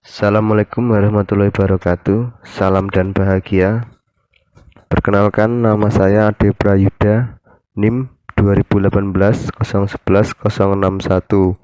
Assalamualaikum warahmatullahi wabarakatuh. Salam dan bahagia. Perkenalkan, nama saya Ade Prayuda, NIM 2018 011 061.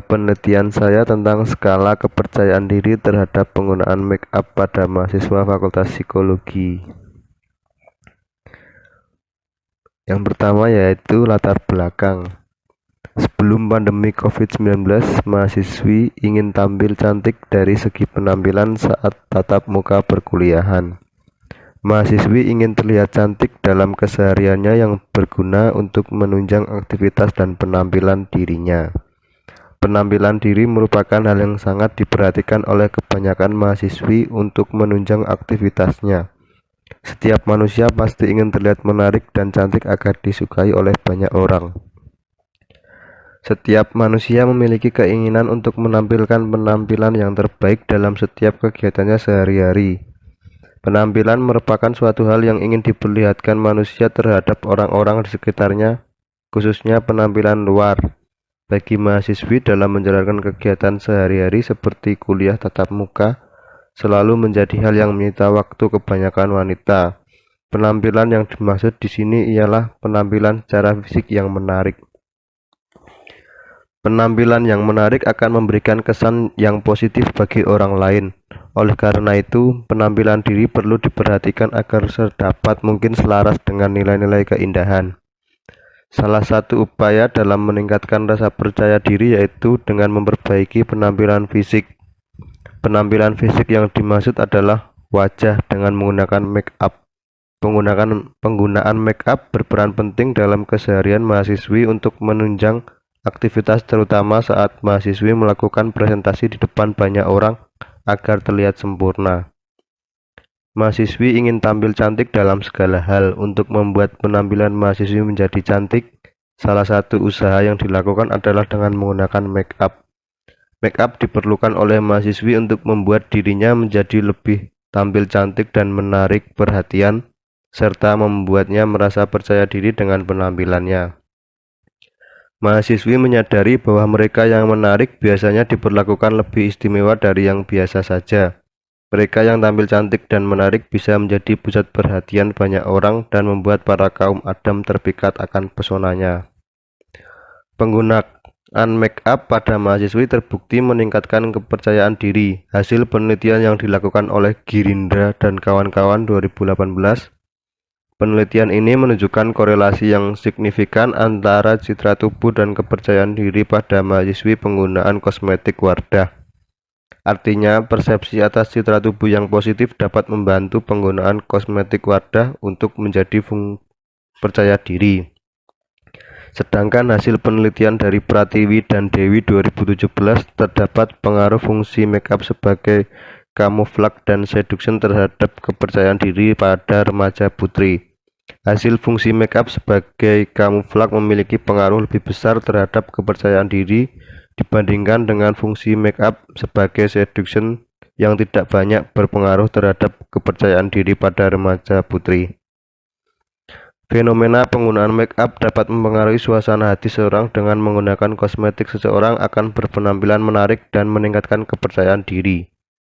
Penelitian saya tentang skala kepercayaan diri terhadap penggunaan make up pada mahasiswa Fakultas Psikologi. Yang pertama yaitu latar belakang. Sebelum pandemi COVID-19, mahasiswi ingin tampil cantik dari segi penampilan saat tatap muka perkuliahan. Mahasiswi ingin terlihat cantik dalam kesehariannya yang berguna untuk menunjang aktivitas dan penampilan dirinya. Penampilan diri merupakan hal yang sangat diperhatikan oleh kebanyakan mahasiswi untuk menunjang aktivitasnya. Setiap manusia pasti ingin terlihat menarik dan cantik agar disukai oleh banyak orang. Setiap manusia memiliki keinginan untuk menampilkan penampilan yang terbaik dalam setiap kegiatannya sehari-hari. Penampilan merupakan suatu hal yang ingin diperlihatkan manusia terhadap orang-orang di sekitarnya, khususnya penampilan luar. Bagi mahasiswi dalam menjalankan kegiatan sehari-hari seperti kuliah tatap muka, selalu menjadi hal yang menyita waktu kebanyakan wanita. Penampilan yang dimaksud di sini ialah penampilan secara fisik yang menarik. Penampilan yang menarik akan memberikan kesan yang positif bagi orang lain. Oleh karena itu, penampilan diri perlu diperhatikan agar sedapat mungkin selaras dengan nilai-nilai keindahan. Salah satu upaya dalam meningkatkan rasa percaya diri yaitu dengan memperbaiki penampilan fisik. Penampilan fisik yang dimaksud adalah wajah dengan menggunakan make up. Penggunaan make up berperan penting dalam keseharian mahasiswi untuk menunjang aktivitas terutama saat mahasiswi melakukan presentasi di depan banyak orang agar terlihat sempurna. Mahasiswi ingin tampil cantik dalam segala hal. Untuk membuat penampilan mahasiswi menjadi cantik, salah satu usaha yang dilakukan adalah dengan menggunakan make up. Make up diperlukan oleh mahasiswi untuk membuat dirinya menjadi lebih tampil cantik dan menarik perhatian, serta membuatnya merasa percaya diri dengan penampilannya. Mahasiswi menyadari bahwa mereka yang menarik biasanya diperlakukan lebih istimewa dari yang biasa saja. Mereka yang tampil cantik dan menarik bisa menjadi pusat perhatian banyak orang dan membuat para kaum adam terpikat akan pesonanya. Penggunaan make up pada mahasiswi terbukti meningkatkan kepercayaan diri. Hasil penelitian yang dilakukan oleh Girindra dan kawan-kawan 2018. Penelitian ini menunjukkan korelasi yang signifikan antara citra tubuh dan kepercayaan diri pada mahasiswi penggunaan kosmetik Wardah. Artinya, persepsi atas citra tubuh yang positif dapat membantu penggunaan kosmetik Wardah untuk menjadi percaya diri. Sedangkan hasil penelitian dari Pratiwi dan Dewi 2017 terdapat pengaruh fungsi makeup sebagai kamuflase dan seduction terhadap kepercayaan diri pada remaja putri. Hasil fungsi makeup sebagai kamuflase memiliki pengaruh lebih besar terhadap kepercayaan diri dibandingkan dengan fungsi makeup sebagai seduction yang tidak banyak berpengaruh terhadap kepercayaan diri pada remaja putri. Fenomena penggunaan make up dapat mempengaruhi suasana hati seseorang. Dengan menggunakan kosmetik, seseorang akan berpenampilan menarik dan meningkatkan kepercayaan diri.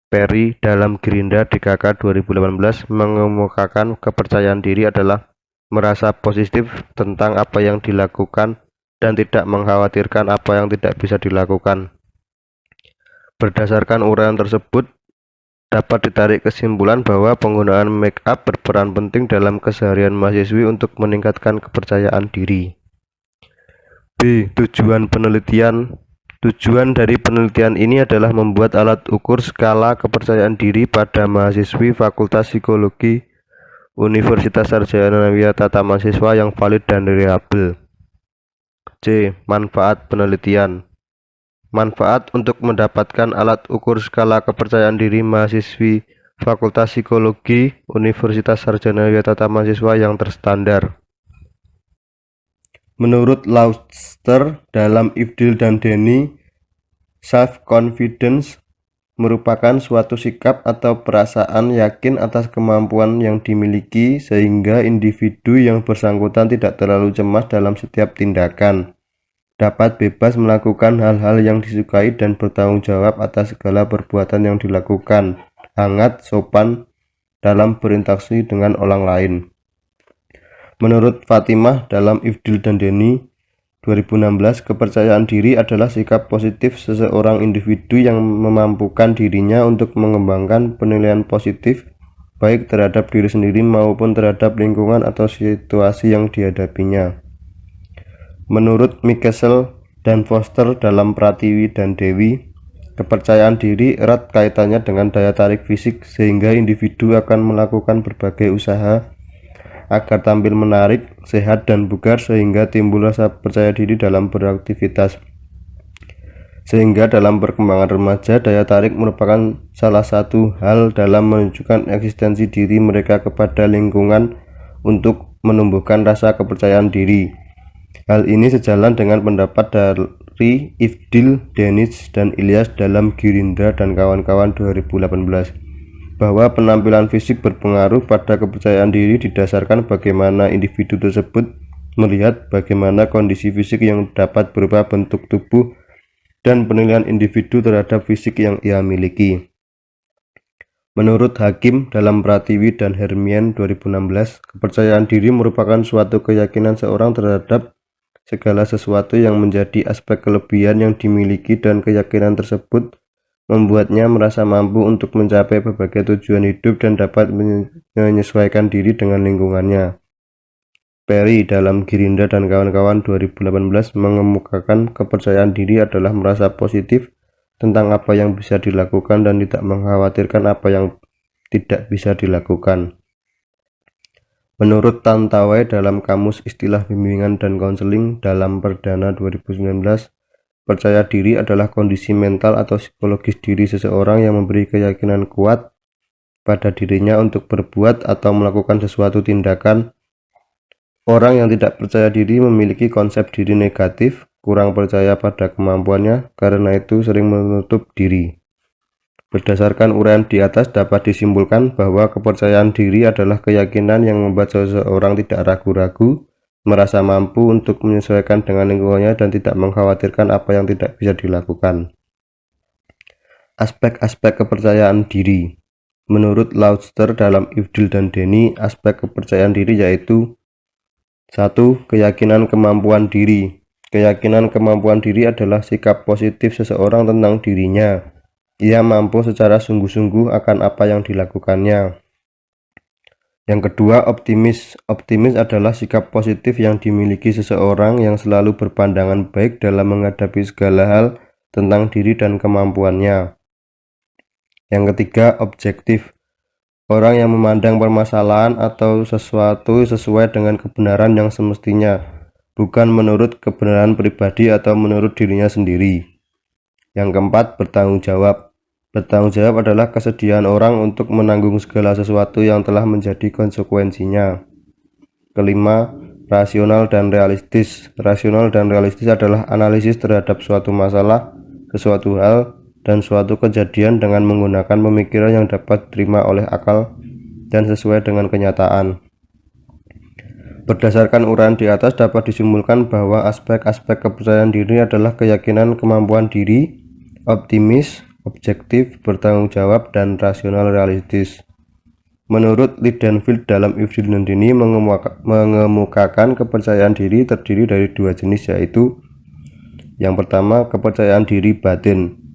Perry dalam Gerindra DKK 2018 mengemukakan kepercayaan diri adalah merasa positif tentang apa yang dilakukan dan tidak mengkhawatirkan apa yang tidak bisa dilakukan. Berdasarkan uraian tersebut, dapat ditarik kesimpulan bahwa penggunaan make up berperan penting dalam keseharian mahasiswi untuk meningkatkan kepercayaan diri. B. Tujuan dari penelitian ini adalah membuat alat ukur skala kepercayaan diri pada mahasiswi Fakultas Psikologi Universitas Sarjana Tata Mahasiswa yang valid dan reliable. C. Manfaat penelitian. Manfaat untuk mendapatkan alat ukur skala kepercayaan diri mahasiswi Fakultas Psikologi Universitas Sarjana Tata Mahasiswa yang terstandar. Menurut Lauster dalam Ifdil dan Denny, self-confidence merupakan suatu sikap atau perasaan yakin atas kemampuan yang dimiliki sehingga individu yang bersangkutan tidak terlalu cemas dalam setiap tindakan. dapat bebas melakukan hal-hal yang disukai dan bertanggung jawab atas segala perbuatan yang dilakukan, hangat, sopan dalam berinteraksi dengan orang lain. Menurut Fatimah dalam Ifdil dan Deni 2016, kepercayaan diri adalah sikap positif seseorang individu yang memampukan dirinya untuk mengembangkan penilaian positif baik terhadap diri sendiri maupun terhadap lingkungan atau situasi yang dihadapinya. Menurut Mikesel dan Foster dalam Pratiwi dan Dewi, kepercayaan diri erat kaitannya dengan daya tarik fisik sehingga individu akan melakukan berbagai usaha agar tampil menarik, sehat dan bugar sehingga timbul rasa percaya diri dalam beraktivitas. Sehingga dalam perkembangan remaja, daya tarik merupakan salah satu hal dalam menunjukkan eksistensi diri mereka kepada lingkungan untuk menumbuhkan rasa kepercayaan diri. Hal ini sejalan dengan pendapat dari Ifdil, Denis, dan Ilyas dalam Girindra dan kawan-kawan 2018 bahwa penampilan fisik berpengaruh pada kepercayaan diri didasarkan bagaimana individu tersebut melihat bagaimana kondisi fisik yang dapat berupa bentuk tubuh dan penilaian individu terhadap fisik yang ia miliki. Menurut Hakim dalam Pratiwi dan Hermian 2016, kepercayaan diri merupakan suatu keyakinan seorang terhadap segala sesuatu yang menjadi aspek kelebihan yang dimiliki dan keyakinan tersebut membuatnya merasa mampu untuk mencapai berbagai tujuan hidup dan dapat menyesuaikan diri dengan lingkungannya. Perry dalam Girindra dan kawan-kawan 2018 mengemukakan kepercayaan diri adalah merasa positif tentang apa yang bisa dilakukan dan tidak mengkhawatirkan apa yang tidak bisa dilakukan. Menurut Tantawe dalam Kamus Istilah Bimbingan dan Konseling dalam Perdana 2019, percaya diri adalah kondisi mental atau psikologis diri seseorang yang memberi keyakinan kuat pada dirinya untuk berbuat atau melakukan sesuatu tindakan. Orang yang tidak percaya diri memiliki konsep diri negatif, kurang percaya pada kemampuannya, karena itu sering menutup diri. Berdasarkan uraian di atas dapat disimpulkan bahwa kepercayaan diri adalah keyakinan yang membuat seseorang tidak ragu-ragu, merasa mampu untuk menyesuaikan dengan lingkungannya dan tidak mengkhawatirkan apa yang tidak bisa dilakukan. Aspek-aspek kepercayaan diri. Menurut Lauster dalam Ifdil dan Deni, aspek kepercayaan diri yaitu 1. Keyakinan kemampuan diri. Keyakinan kemampuan diri adalah sikap positif seseorang tentang dirinya. Ia mampu secara sungguh-sungguh akan apa yang dilakukannya. Yang kedua, optimis. Optimis adalah sikap positif yang dimiliki seseorang yang selalu berpandangan baik dalam menghadapi segala hal tentang diri dan kemampuannya. Yang ketiga, objektif. Orang yang memandang permasalahan atau sesuatu sesuai dengan kebenaran yang semestinya, bukan menurut kebenaran pribadi atau menurut dirinya sendiri. Yang keempat, bertanggung jawab. Bertanggung jawab adalah kesediaan orang untuk menanggung segala sesuatu yang telah menjadi konsekuensinya. Kelima, rasional dan realistis. Rasional dan realistis adalah analisis terhadap suatu masalah, sesuatu hal, dan suatu kejadian dengan menggunakan pemikiran yang dapat diterima oleh akal dan sesuai dengan kenyataan. Berdasarkan uraian di atas dapat disimpulkan bahwa aspek-aspek kepercayaan diri adalah keyakinan kemampuan diri, optimis, objektif, bertanggung jawab, dan rasional realistis. Menurut Lidenfield dalam Ifdil dan Deni mengemukakan kepercayaan diri terdiri dari dua jenis, yaitu yang pertama, kepercayaan diri batin.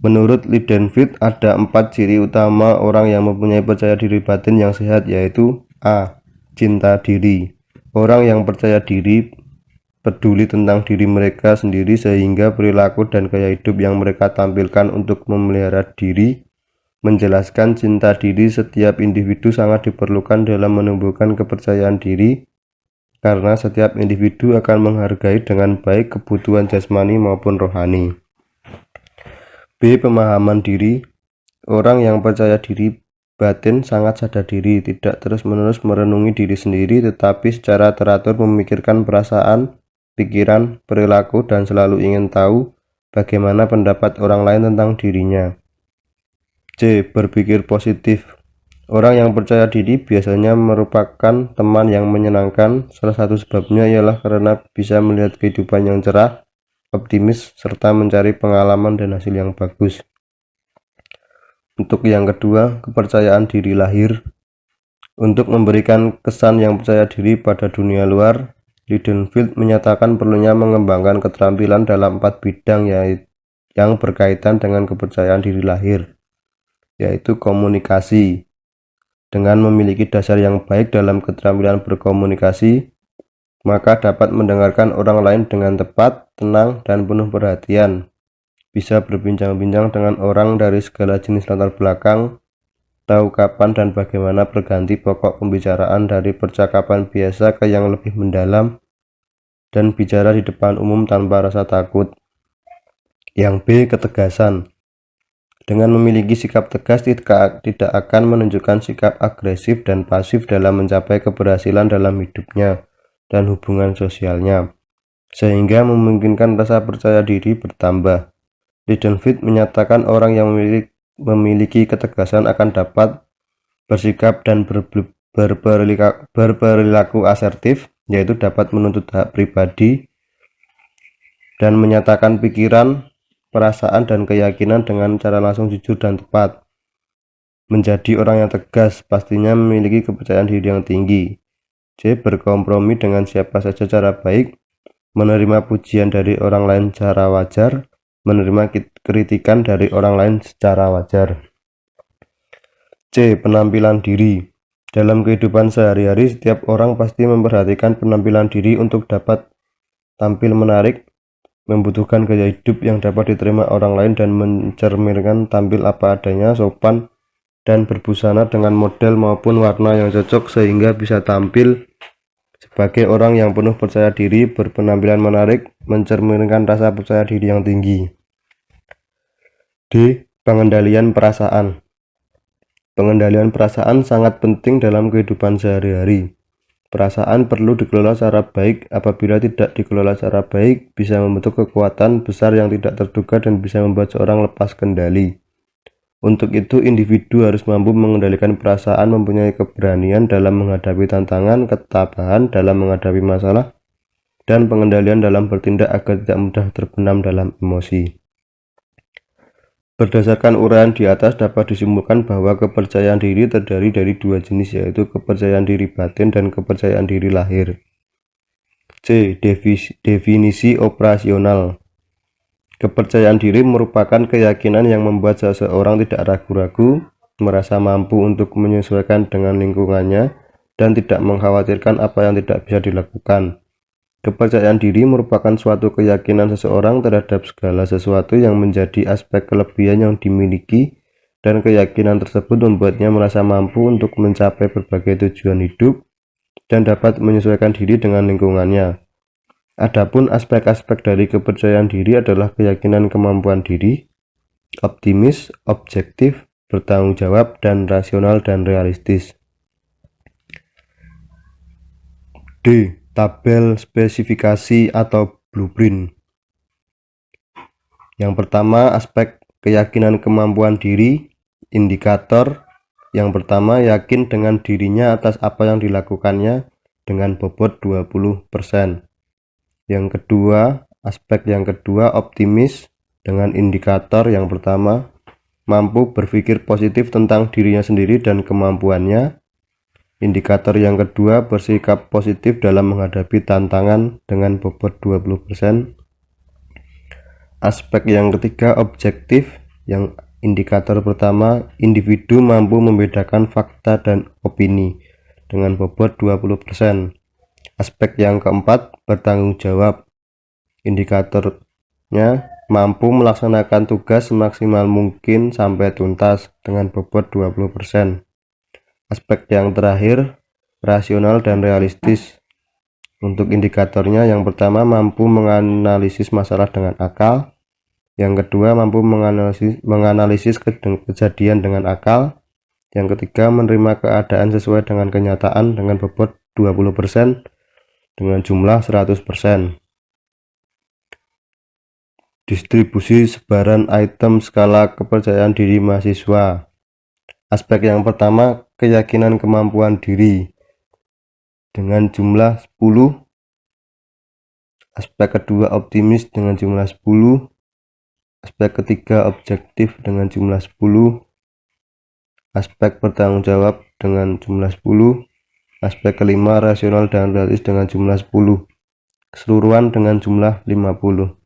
Menurut Lidenfield ada 4 ciri utama orang yang mempunyai percaya diri batin yang sehat, yaitu A. Cinta diri. Orang yang percaya diri peduli tentang diri mereka sendiri sehingga perilaku dan gaya hidup yang mereka tampilkan untuk memelihara diri menjelaskan cinta diri. Setiap individu sangat diperlukan dalam menumbuhkan kepercayaan diri karena setiap individu akan menghargai dengan baik kebutuhan jasmani maupun rohani. B. Pemahaman diri. Orang yang percaya diri batin sangat sadar diri, tidak terus-menerus merenungi diri sendiri, tetapi secara teratur memikirkan perasaan, pikiran, perilaku, dan selalu ingin tahu bagaimana pendapat orang lain tentang dirinya. C. Berpikir positif. Orang yang percaya diri biasanya merupakan teman yang menyenangkan. Salah satu sebabnya ialah karena bisa melihat kehidupan yang cerah, optimis, serta mencari pengalaman dan hasil yang bagus. Untuk yang kedua, kepercayaan diri lahir. Untuk memberikan kesan yang percaya diri pada dunia luar, Lidenfield menyatakan perlunya mengembangkan keterampilan dalam 4 bidang yang berkaitan dengan kepercayaan diri lahir, yaitu komunikasi. Dengan memiliki dasar yang baik dalam keterampilan berkomunikasi, maka dapat mendengarkan orang lain dengan tepat, tenang, dan penuh perhatian. Bisa berbincang-bincang dengan orang dari segala jenis latar belakang, tahu kapan dan bagaimana berganti pokok pembicaraan dari percakapan biasa ke yang lebih mendalam, dan bicara di depan umum tanpa rasa takut. Yang B, ketegasan. Dengan memiliki sikap tegas, tidak akan menunjukkan sikap agresif dan pasif dalam mencapai keberhasilan dalam hidupnya dan hubungan sosialnya, sehingga memungkinkan rasa percaya diri bertambah. Lidenfield menyatakan orang yang memiliki ketegasan akan dapat bersikap dan berperilaku asertif, yaitu dapat menuntut hak pribadi dan menyatakan pikiran, perasaan, dan keyakinan dengan cara langsung, jujur, dan tepat. Menjadi orang yang tegas pastinya memiliki kepercayaan diri yang tinggi. C, berkompromi dengan siapa saja secara baik, menerima pujian dari orang lain secara wajar, menerima kritikan dari orang lain secara wajar. C, penampilan diri. Dalam kehidupan sehari-hari, setiap orang pasti memperhatikan penampilan diri untuk dapat tampil menarik, membutuhkan gaya hidup yang dapat diterima orang lain, dan mencerminkan tampil apa adanya, sopan, dan berbusana dengan model maupun warna yang cocok sehingga bisa tampil sebagai orang yang penuh percaya diri, berpenampilan menarik, mencerminkan rasa percaya diri yang tinggi. D, pengendalian perasaan. Pengendalian perasaan sangat penting dalam kehidupan sehari-hari. Perasaan perlu dikelola secara baik. Apabila tidak dikelola secara baik, bisa membentuk kekuatan besar yang tidak terduga dan bisa membuat seorang lepas kendali. Untuk itu, individu harus mampu mengendalikan perasaan, mempunyai keberanian dalam menghadapi tantangan, ketabahan dalam menghadapi masalah, dan pengendalian dalam bertindak agar tidak mudah terbenam dalam emosi. Berdasarkan uraian di atas, dapat disimpulkan bahwa kepercayaan diri terdiri dari 2 jenis, yaitu kepercayaan diri batin dan kepercayaan diri lahir. C, definisi operasional. Kepercayaan diri merupakan keyakinan yang membuat seseorang tidak ragu-ragu, merasa mampu untuk menyesuaikan dengan lingkungannya, dan tidak mengkhawatirkan apa yang tidak bisa dilakukan. Kepercayaan diri merupakan suatu keyakinan seseorang terhadap segala sesuatu yang menjadi aspek kelebihan yang dimiliki, dan keyakinan tersebut membuatnya merasa mampu untuk mencapai berbagai tujuan hidup dan dapat menyesuaikan diri dengan lingkungannya. Adapun aspek-aspek dari kepercayaan diri adalah keyakinan kemampuan diri, optimis, objektif, bertanggung jawab, dan rasional dan realistis. D, tabel spesifikasi atau blueprint. Yang pertama, aspek keyakinan kemampuan diri. Indikator yang pertama, yakin dengan dirinya atas apa yang dilakukannya dengan bobot 20%. Yang kedua, aspek yang kedua, optimis dengan indikator yang pertama, mampu berpikir positif tentang dirinya sendiri dan kemampuannya. Indikator yang kedua, bersikap positif dalam menghadapi tantangan dengan bobot 20%. Aspek yang ketiga, objektif, yang indikator pertama, individu mampu membedakan fakta dan opini dengan bobot 20%. Aspek yang keempat, bertanggung jawab, indikatornya mampu melaksanakan tugas semaksimal mungkin sampai tuntas dengan bobot 20%. Aspek yang terakhir, rasional dan realistis. Untuk indikatornya, yang pertama mampu menganalisis masalah dengan akal, yang kedua mampu menganalisis kejadian dengan akal, yang ketiga menerima keadaan sesuai dengan kenyataan dengan bobot 20% dengan jumlah 100%. Distribusi sebaran item skala kepercayaan diri mahasiswa. Aspek yang pertama, keyakinan kemampuan diri dengan jumlah 10. Aspek kedua, optimis dengan jumlah 10. Aspek ketiga, objektif dengan jumlah 10. Aspek bertanggung jawab dengan jumlah 10. Aspek kelima, rasional dan realistis dengan jumlah 10. Keseluruhan dengan jumlah 50.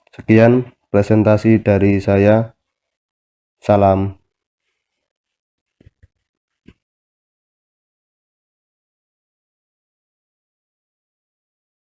Sekian presentasi dari saya. Salam.